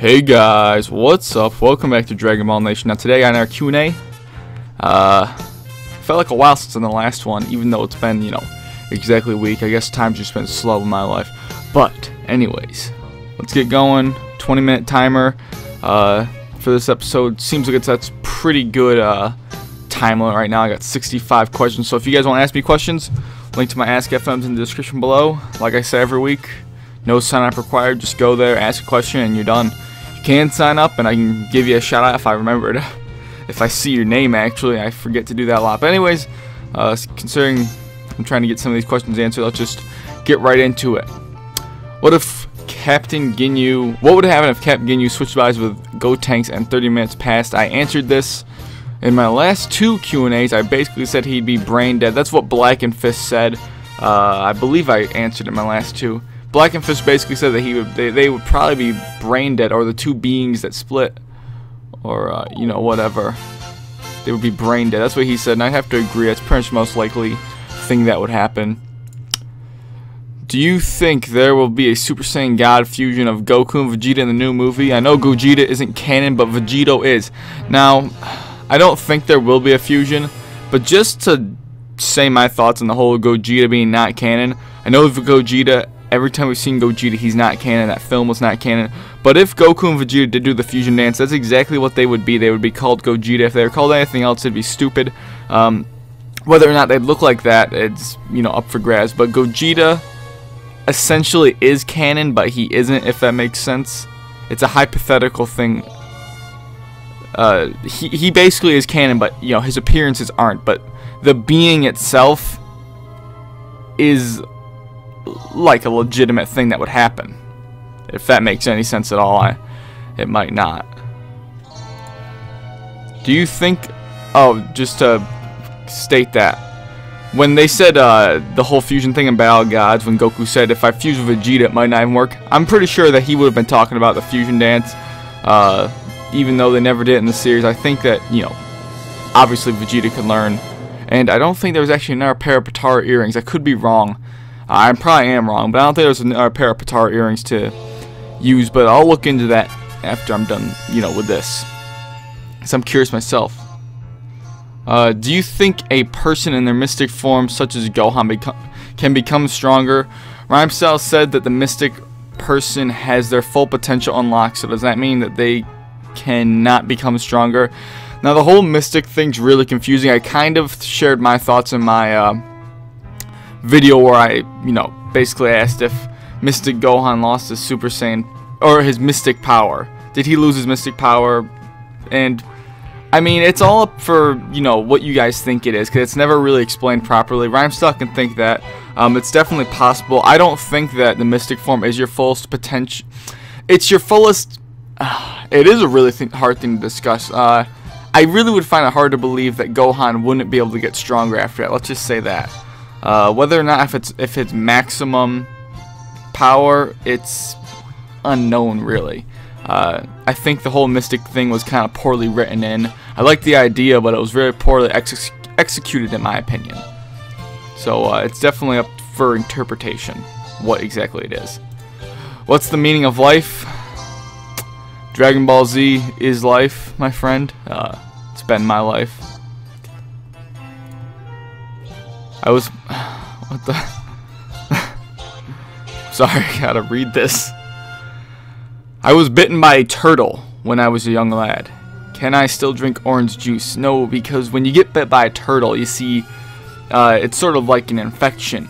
Hey guys, what's up? Welcome back to Dragon Ball Nation. Now today on our Q&A, felt like a while since the last one, even though it's been, exactly a week. I guess time's just been slow in my life. But anyways, let's get going. 20-minute timer for this episode. Seems like that's pretty good time limit right now. I got 65 questions. So if you guys want to ask me questions, link to my Ask FMs in the description below. Like I say every week, no sign up required. Just go there, ask a question, and you're done. You can sign up, and I can give you a shout out if I remember it. If I see your name, actually, I forget to do that a lot. But anyways, considering I'm trying to get some of these questions answered, let's just get right into it. What would happen if Captain Ginyu switched bodies with Gotenks and 30 minutes passed? I answered this in my last two Q&As. I basically said he'd be brain dead. That's what Black and Fist said. I believe I answered in my last two. Black and Fist basically said that they would probably be brain dead, or the two beings that split, or whatever. They would be brain dead. That's what he said, and I have to agree. That's pretty much the most likely thing that would happen. Do you think there will be a Super Saiyan God fusion of Goku and Vegeta in the new movie? I know Gogeta isn't canon, but Vegito is. Now, I don't think there will be a fusion, but just to say my thoughts on the whole Gogeta being not canon, I know Gogeta, every time we've seen Gogeta, he's not canon. That film was not canon. But if Goku and Vegeta did do the fusion dance, that's exactly what they would be. They would be called Gogeta. If they were called anything else, it'd be stupid. Whether or not they'd look like that, it's up for grabs. But Gogeta essentially is canon, but he isn't, if that makes sense. It's a hypothetical thing. He basically is canon, but his appearances aren't. But the being itself is like a legitimate thing that would happen. If that makes any sense at all. It might not. Do you think, just to state that, when they said the whole fusion thing in Battle of Gods, when Goku said if I fuse with Vegeta it might not even work, I'm pretty sure that he would have been talking about the fusion dance, even though they never did it in the series. I think that obviously Vegeta could learn, and I don't think there was actually another pair of Potara earrings. I could be wrong. I probably am wrong, but I don't think there's another pair of Potara earrings to use, but I'll look into that after I'm done, with this. So I'm curious myself. Do you think a person in their mystic form, such as Gohan, can become stronger? Rhymestyle said that the mystic person has their full potential unlocked, so does that mean that they cannot become stronger? Now, the whole mystic thing's really confusing. I kind of shared my thoughts in my video where I, basically asked if Mystic Gohan lost his Super Saiyan, or his mystic power. Did he lose his mystic power? And I mean, it's all up for, what you guys think it is, because it's never really explained properly. Rhymestyle can think that. It's definitely possible. I don't think that the mystic form is your fullest potential. It's your fullest. It is a really hard thing to discuss. I really would find it hard to believe that Gohan wouldn't be able to get stronger after that. Let's just say that. Whether or not if it's maximum power, it's unknown, really. I think the whole mystic thing was kind of poorly written in. I like the idea, but it was very poorly executed, in my opinion. So it's definitely up for interpretation what exactly it is. What's the meaning of life? Dragon Ball Z is life, my friend. It's been my life. What the? Sorry, I gotta read this. I was bitten by a turtle when I was a young lad. Can I still drink orange juice? No, because when you get bit by a turtle, you see, it's sort of like an infection.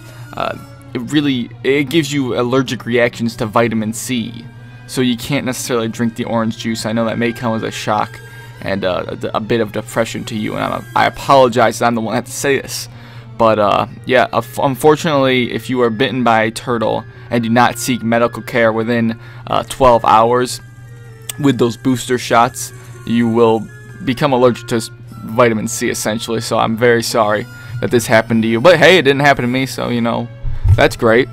It gives you allergic reactions to vitamin C, so you can't necessarily drink the orange juice. I know that may come as a shock and a bit of depression to you, and I apologize. I'm the one that had to say this. But yeah, unfortunately, if you are bitten by a turtle and do not seek medical care within 12 hours with those booster shots, you will become allergic to vitamin C, essentially. So I'm very sorry that this happened to you. But hey, it didn't happen to me, so that's great.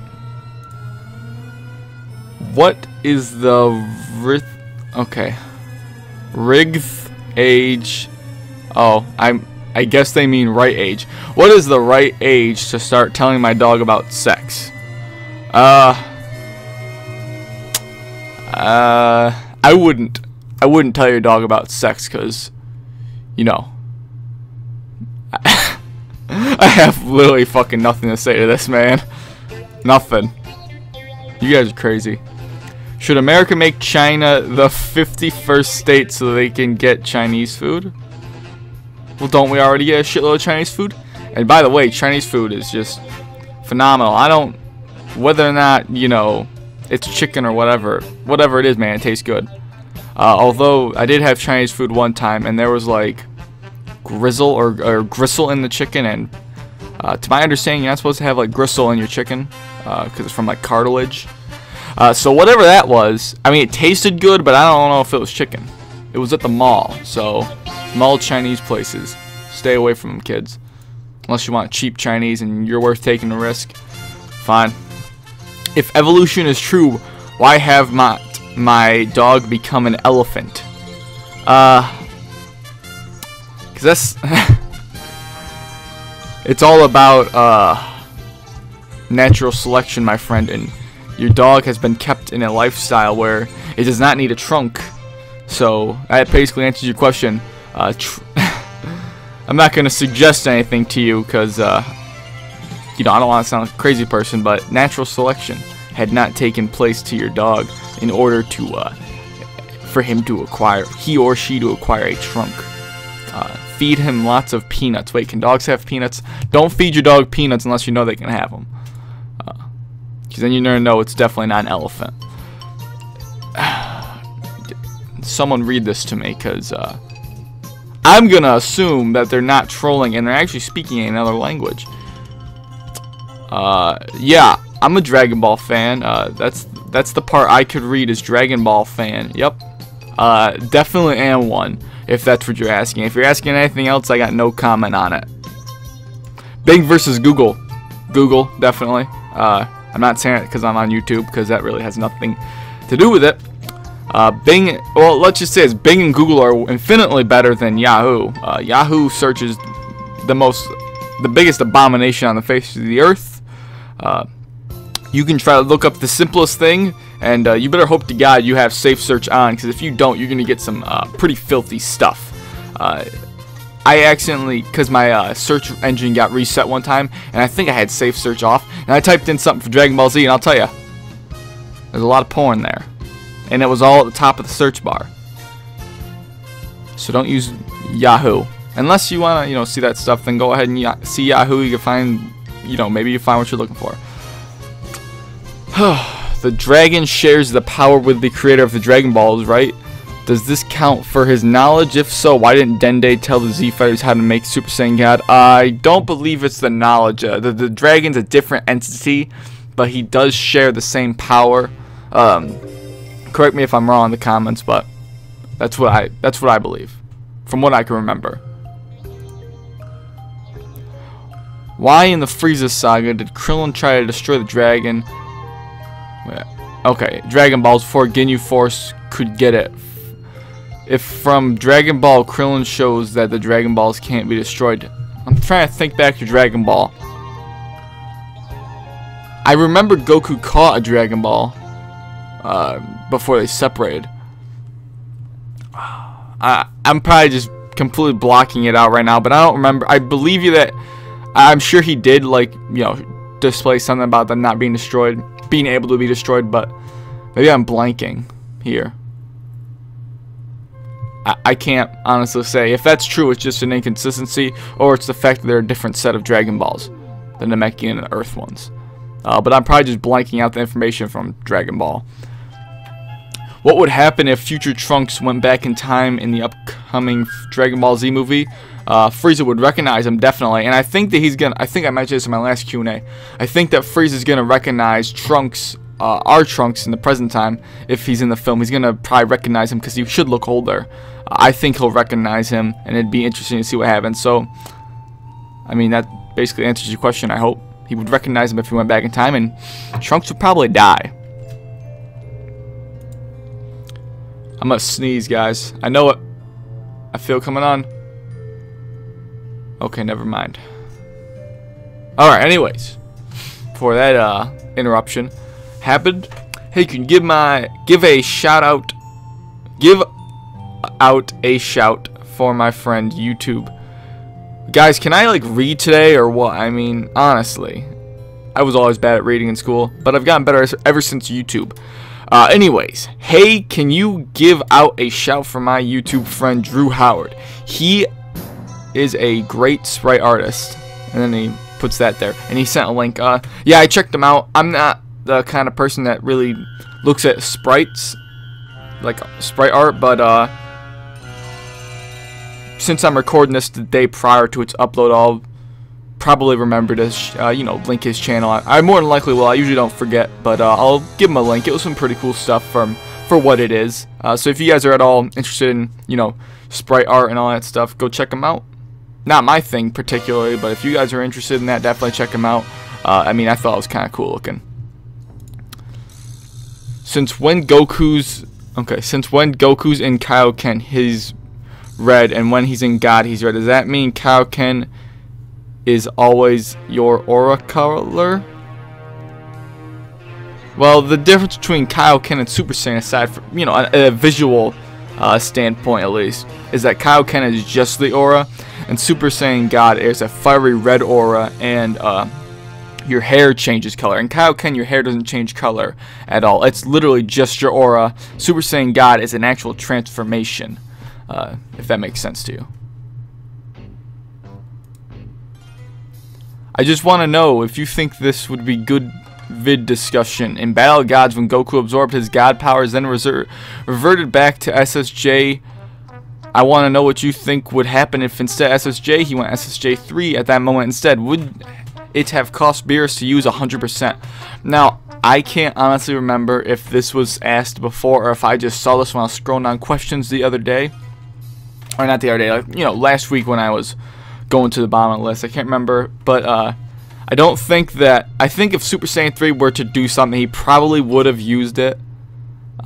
What is the Rigth age? Oh, I guess they mean right age. What is the right age to start telling my dog about sex? I wouldn't tell your dog about sex, because, you know, I have literally fucking nothing to say to this, man. Nothing. You guys are crazy. Should America make China the 51st state so they can get Chinese food? Well, don't we already get a shitload of Chinese food? And by the way, Chinese food is just phenomenal. I don't, whether or not, you know, it's chicken or whatever it is, man, it tastes good. Although I did have Chinese food one time, and there was like grizzle or gristle in the chicken, and to my understanding, you're not supposed to have like gristle in your chicken because it's from like cartilage. So whatever that was, I mean, it tasted good, but I don't know if it was chicken. It was at the mall, so mall Chinese places, stay away from them, kids. Unless you want cheap Chinese and you're worth taking the risk, fine. If evolution is true, why have my dog become an elephant? Cause that's it's all about natural selection, my friend, and your dog has been kept in a lifestyle where it does not need a trunk. So that basically answers your question. I'm not going to suggest anything to you because, you know, I don't want to sound like a crazy person, but natural selection had not taken place to your dog in order to, for him to acquire, he or she to acquire a trunk. Feed him lots of peanuts. Wait, can dogs have peanuts? Don't feed your dog peanuts unless you know they can have them. Because then you never know it's definitely not an elephant. Someone read this to me, because I'm going to assume that they're not trolling and they're actually speaking in another language. Yeah, I'm a Dragon Ball fan. That's the part I could read is Dragon Ball fan. Yep. Definitely am one, if that's what you're asking. If you're asking anything else, I got no comment on it. Bing versus Google. Google, definitely. I'm not saying it because I'm on YouTube, because that really has nothing to do with it. Bing, well, let's just say it's Bing and Google are infinitely better than Yahoo. Yahoo searches the biggest abomination on the face of the earth. You can try to look up the simplest thing, and you better hope to God you have safe search on, because if you don't, you're going to get some pretty filthy stuff. I accidentally, because my search engine got reset one time, and I think I had safe search off, and I typed in something for Dragon Ball Z, and I'll tell you, there's a lot of porn there. And it was all at the top of the search bar. So don't use Yahoo. Unless you want to, you know, see that stuff, then go ahead and see Yahoo. You can find, you know, maybe you find what you're looking for. The dragon shares the power with the creator of the Dragon Balls, right? Does this count for his knowledge? If so, why didn't Dende tell the Z Fighters how to make Super Saiyan God? I don't believe it's the knowledge. The dragon's a different entity, but he does share the same power. Correct me if I'm wrong in the comments, but that's what I believe, from what I can remember. Why in the Frieza saga did Krillin try to destroy the dragon? Okay, Dragon Balls before Ginyu Force could get it. If from Dragon Ball Krillin shows that the Dragon Balls can't be destroyed. I'm trying to think back to Dragon Ball. I remember Goku caught a Dragon Ball before they separated. I'm probably just completely blocking it out right now, but I don't remember. I believe you that I'm sure he did, like, you know, display something about them not being destroyed, being able to be destroyed, but maybe I'm blanking here. I can't honestly say. If that's true, it's just an inconsistency, or it's the fact that they're a different set of Dragon Balls, the Namekian and the Earth ones. But I'm probably just blanking out the information from Dragon Ball. What would happen if future Trunks went back in time in the upcoming Dragon Ball Z movie? Frieza would recognize him, definitely. And I think that he's gonna, I think I mentioned this in my last Q&A. I think that Frieza's gonna recognize Trunks, our Trunks in the present time. If he's in the film, he's gonna probably recognize him because he should look older. I think he'll recognize him, and it'd be interesting to see what happens. So, I mean, that basically answers your question, I hope. He would recognize him if he went back in time, and Trunks would probably die. I'm gonna sneeze, guys. I know it. I feel coming on. Okay, never mind. Alright, anyways. Before that interruption happened, hey, can you give a shout out give out a shout for my friend YouTube. Guys, can I like read today or what? I mean, honestly, I was always bad at reading in school, but I've gotten better ever since YouTube. Anyways, hey, can you give out a shout for my YouTube friend Drew Howard? He is a great sprite artist. And then he puts that there, and he sent a link. Yeah, I checked him out. I'm not the kind of person that really looks at sprites, like sprite art, but since I'm recording this the day prior to its upload, I'll probably remember to you know, link his channel. I more than likely will. I usually don't forget, but I'll give him a link. It was some pretty cool stuff for what it is. So if you guys are at all interested in, you know, sprite art and all that stuff, go check him out. Not my thing particularly, but if you guys are interested in that, definitely check him out. I mean, I thought it was kind of cool looking. Since when Goku's in Kaioken, he's red, and when he's in God, he's red. Does that mean Kaioken is always your aura color? Well, the difference between Kaioken and Super Saiyan, aside from, you know, a visual standpoint at least, is that Kaioken is just the aura, and Super Saiyan God is a fiery red aura, and your hair changes color. In Kaioken, your hair doesn't change color at all. It's literally just your aura. Super Saiyan God is an actual transformation, if that makes sense to you. I just want to know if you think this would be good vid discussion. In Battle of Gods, when Goku absorbed his God powers, then reverted back to SSJ, I want to know what you think would happen if instead SSJ, he went SSJ 3 at that moment instead. Would it have cost Beerus to use 100%? Now, I can't honestly remember if this was asked before or if I just saw this when I was scrolling on questions the other day. Or not the other day, like, you know, last week when I was going to the bottom of the list. I can't remember, but I don't think that, I think if Super Saiyan 3 were to do something, he probably would have used it.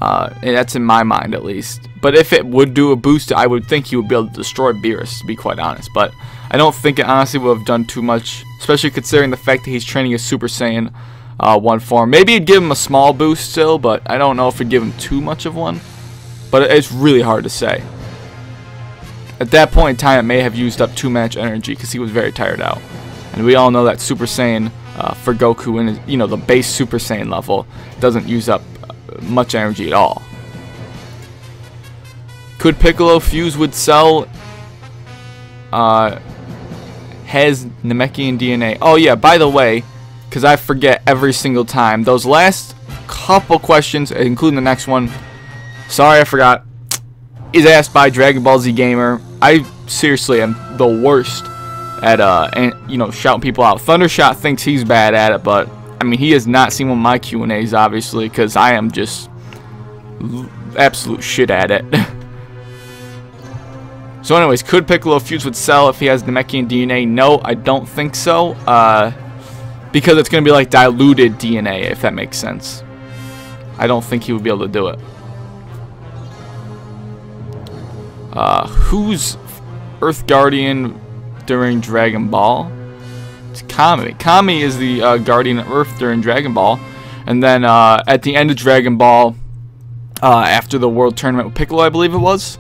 And that's in my mind at least. But if it would do a boost, I would think he would be able to destroy Beerus, to be quite honest. But I don't think it honestly would have done too much, especially considering the fact that he's training his Super Saiyan 1 form. Maybe it'd give him a small boost still, but I don't know if it'd give him too much of one. But it's really hard to say. At that point in time, it may have used up too much energy because he was very tired out. And we all know that Super Saiyan for Goku in his, you know, the base Super Saiyan level doesn't use up much energy at all. Could Piccolo fuse with Cell? Has Namekian DNA? Oh yeah, by the way, because I forget every single time, those last couple questions, including the next one, sorry I forgot, is asked by Dragon Ball Z Gamer. I seriously am the worst at you know, shouting people out. Thundershot thinks he's bad at it, but I mean, he has not seen one of my Q&As obviously, because I am just absolute shit at it. So anyways, could Piccolo fuse with Cell if he has Namekian DNA? No, I don't think so, because it's going to be like diluted DNA, if that makes sense. I don't think he would be able to do it. Who's Earth Guardian during Dragon Ball? It's Kami. Kami is the Guardian of Earth during Dragon Ball. And then at the end of Dragon Ball, after the World Tournament with Piccolo, I believe it was,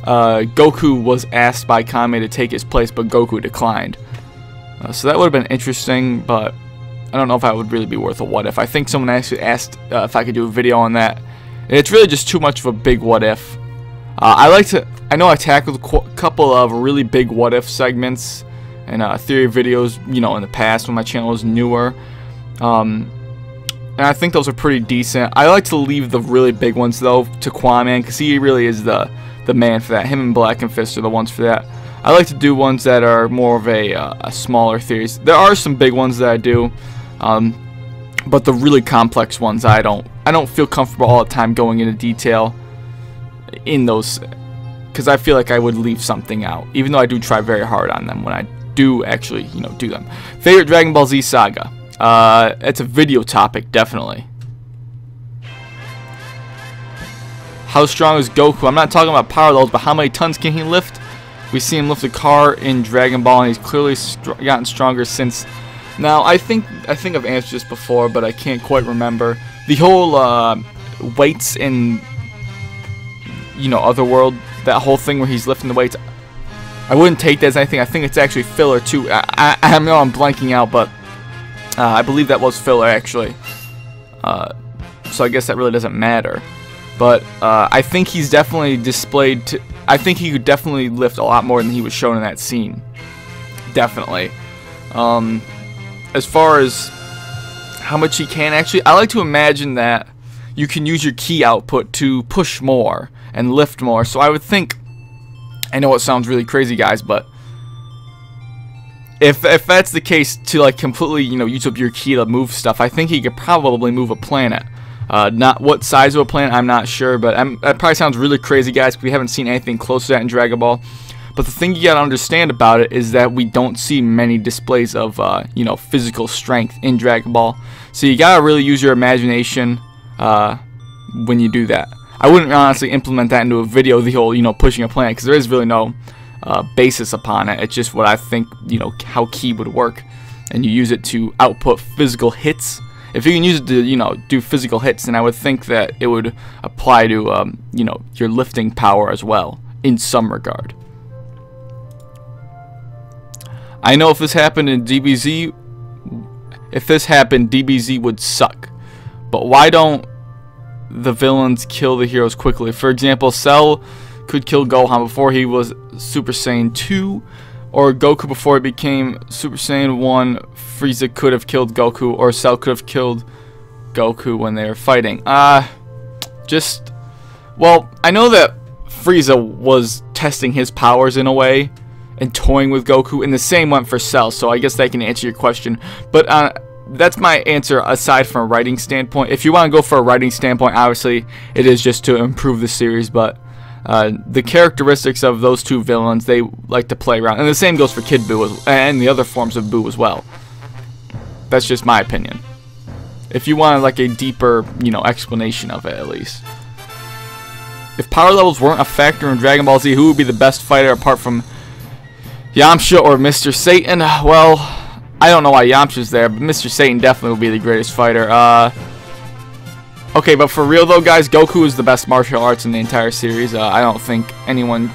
Goku was asked by Kami to take his place, but Goku declined. So that would have been interesting, but I don't know if that would really be worth a what if. I think someone actually asked if I could do a video on that. And it's really just too much of a big what if. I know I tackled a couple of really big what if segments and theory videos, you know, in the past when my channel was newer. And I think those are pretty decent. I like to leave the really big ones though to Quaman, because he really is the man for that. Him and Black and Fist are the ones for that. I like to do ones that are more of a smaller theories. There are some big ones that I do, but the really complex ones I don't feel comfortable all the time going into detail in those, because I feel like I would leave something out, even though I do try very hard on them when I do actually, you know, do them. Favorite Dragon Ball Z saga? It's a video topic, definitely. How strong is Goku? I'm not talking about power levels, but how many tons can he lift? We see him lift a car in Dragon Ball, and he's clearly gotten stronger since. Now, I think I've answered this before, but I can't quite remember. The whole weights in you know, Otherworld, that whole thing where he's lifting the weights. I wouldn't take that as anything. I think it's actually filler too. I know I'm blanking out, but I believe that was filler actually. So I guess that really doesn't matter. But I think he's definitely displayed. I think he could definitely lift a lot more than he was shown in that scene. Definitely. As far as how much he can actually, I like to imagine that you can use your ki output to push more and lift more. So I would think, I know it sounds really crazy, guys, but if that's the case, to like completely, you know, use up your ki to move stuff, I think he could probably move a planet. Not what size of a planet, I'm not sure, but that probably sounds really crazy, guys, because we haven't seen anything close to that in Dragon Ball. But the thing you gotta understand about it is that we don't see many displays of, you know, physical strength in Dragon Ball. So you gotta really use your imagination when you do that. I wouldn't honestly implement that into a video, the whole, you know, pushing a planet, because there is really no basis upon it. It's just what I think, you know, how ki would work, and you use it to output physical hits. If you can use it to, you know, do physical hits, then I would think that it would apply to, you know, your lifting power as well, in some regard. I know if this happened in DBZ, DBZ would suck. But why don't the villains kill the heroes quickly? For example, Cell could kill Gohan before he was Super Saiyan 2, or Goku before he became Super Saiyan 1. Frieza could have killed Goku, or Cell could have killed Goku when they were fighting. Well, I know that Frieza was testing his powers in a way and toying with Goku, and the same went for Cell, so I guess that can answer your question. But that's my answer aside from a writing standpoint. If you want to go for a writing standpoint, obviously it is just to improve the series, but the characteristics of those two villains, they like to play around, and the same goes for Kid Buu and the other forms of Buu as well. That's just my opinion. If you want like a deeper, you know, explanation of it at least. If power levels weren't a factor in Dragon Ball Z, who would be the best fighter apart from Yamcha or Mr. Satan? Well, I don't know why Yamcha's there, but Mr. Satan definitely would be the greatest fighter. Okay, but for real though, guys, Goku is the best martial arts in the entire series. I don't think anyone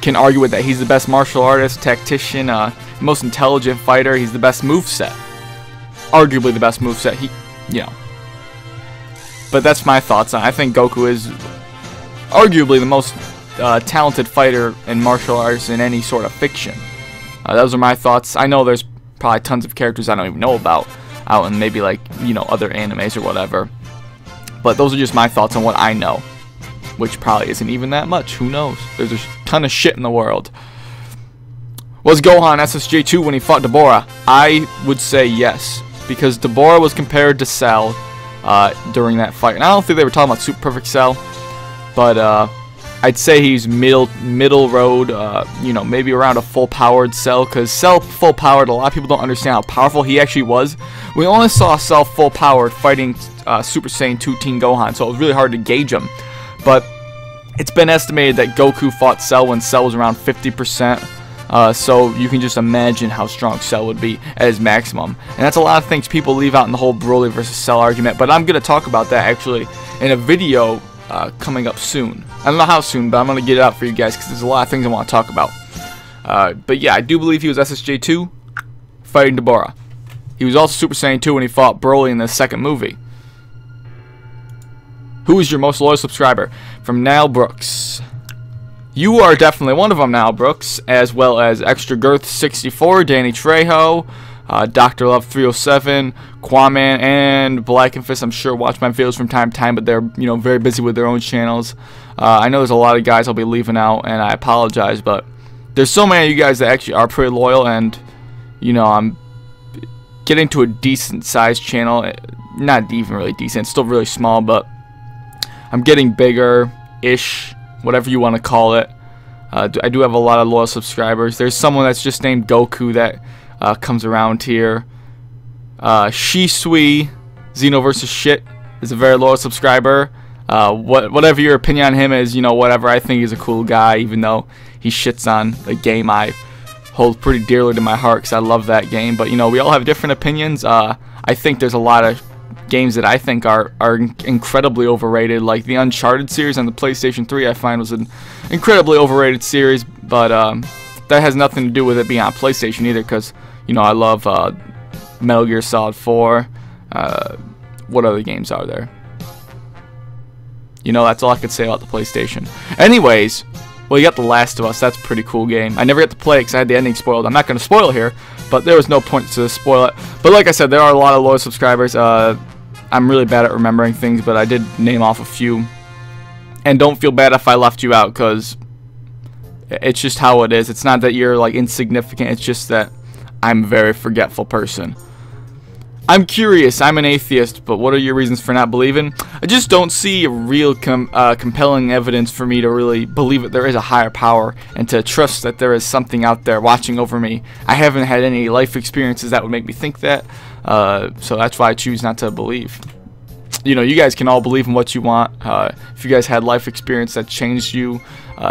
can argue with that. He's the best martial artist, tactician, most intelligent fighter. He's the best moveset. Arguably the best moveset. You know. But that's my thoughts on it. I think Goku is arguably the most talented fighter and martial artist in any sort of fiction. Those are my thoughts. I know there's probably tons of characters I don't even know about out in maybe like, you know, other animes or whatever. But those are just my thoughts on what I know, which probably isn't even that much. Who knows? There's a ton of shit in the world. Was Gohan SSJ2 when he fought Dabura? I would say yes, because Dabura was compared to Cell during that fight. And I don't think they were talking about Super Perfect Cell, but I'd say he's middle road, you know, maybe around a full-powered Cell, because Cell full-powered, a lot of people don't understand how powerful he actually was. We only saw Cell full-powered fighting Super Saiyan 2 Teen Gohan, so it was really hard to gauge him. But it's been estimated that Goku fought Cell when Cell was around 50%, so you can just imagine how strong Cell would be at his maximum. And that's a lot of things people leave out in the whole Broly versus Cell argument, but I'm going to talk about that actually in a video coming up soon. I don't know how soon, but I'm going to get it out for you guys because there's a lot of things I want to talk about. But yeah, I do believe he was SSJ2 fighting Dabura. He was also Super Saiyan 2 when he fought Broly in the second movie. Who is your most loyal subscriber? From Nile Brooks. You are definitely one of them, Nile Brooks, as well as Extra Girth 64, Danny Trejo, Dr. Love 307, Quaman, and Black and Fist. I'm sure watch my videos from time to time, but they're, you know, very busy with their own channels. I know there's a lot of guys I'll be leaving out, and I apologize, but there's so many of you guys that actually are pretty loyal, and you know, I'm getting to a decent sized channel. Not even really decent, it's still really small, but I'm getting bigger-ish, whatever you want to call it. I do have a lot of loyal subscribers. There's someone that's just named Goku that comes around here. Shisui, Xeno vs. Shit, is a very loyal subscriber. Whatever your opinion on him is, you know, whatever. I think he's a cool guy, even though he shits on the game I hold pretty dearly to my heart because I love that game. But, you know, we all have different opinions. I think there's a lot of, games that I think are incredibly overrated, like the Uncharted series on the PlayStation 3. I find was an incredibly overrated series, but that has nothing to do with it being on PlayStation either, because you know I love Metal Gear Solid 4. What other games are there? You know, that's all I could say about the PlayStation. Anyways, well, you got The Last of Us. That's a pretty cool game. I never got to play it because I had the ending spoiled. I'm not going to spoil it here, but there was no point to spoil it. But like I said, there are a lot of loyal subscribers. I'm really bad at remembering things, but I did name off a few. And don't feel bad if I left you out, because it's just how it is. It's not that you're like insignificant. It's just that I'm a very forgetful person. I'm curious. I'm an atheist, but what are your reasons for not believing? I just don't see a real compelling evidence for me to really believe that there is a higher power and to trust that there is something out there watching over me. I haven't had any life experiences that would make me think that, so that's why I choose not to believe. You know, you guys can all believe in what you want. If you guys had life experience that changed you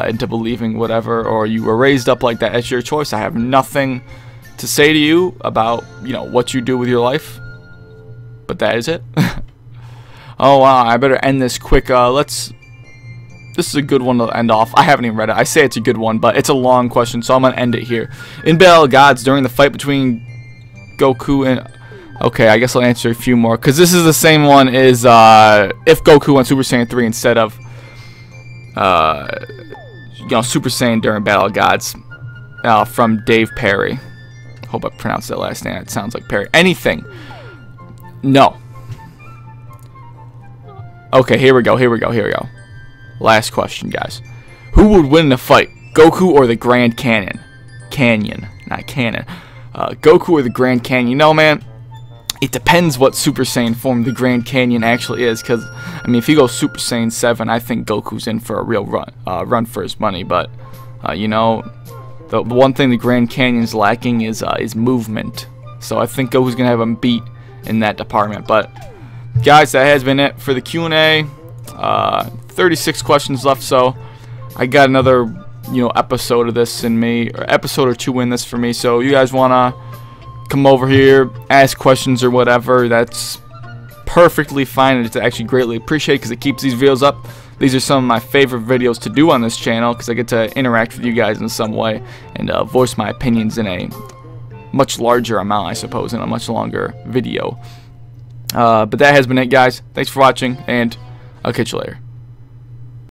into believing whatever, or you were raised up like that, that's your choice. I have nothing to say to you about, you know, what you do with your life. But that is it. Oh wow, I better end this quick. This is a good one to end off. I haven't even read it. I say it's a good one, but it's a long question, so I'm gonna end it here. In Battle of Gods, during the fight between Goku and... Okay, I guess I'll answer a few more, because this is the same one as if Goku went Super Saiyan 3 instead of you know, Super Saiyan during Battle of Gods. From Dave Perry. Hope I pronounced that last name. It sounds like Perry. Anything. No. Okay, here we go. Last question, guys. Who would win the fight? Goku or the Grand Canyon? Canyon, not Cannon. Goku or the Grand Canyon? You know, man, it depends what Super Saiyan form the Grand Canyon actually is, because, I mean, if he goes Super Saiyan 7, I think Goku's in for a real run for his money, but, you know, the one thing the Grand Canyon's lacking is movement, so I think Goku's going to have him beat in that department. But guys, that has been it for the Q&A. 36 questions left, so I got another, you know, episode of this in me, or episode or two in this for me. So you guys wanna come over here, ask questions or whatever, that's perfectly fine, and it's actually greatly appreciated because it keeps these videos up. These are some of my favorite videos to do on this channel because I get to interact with you guys in some way and voice my opinions in a much larger amount, I suppose, in a much longer video. But that has been it, guys. Thanks for watching, and I'll catch you later.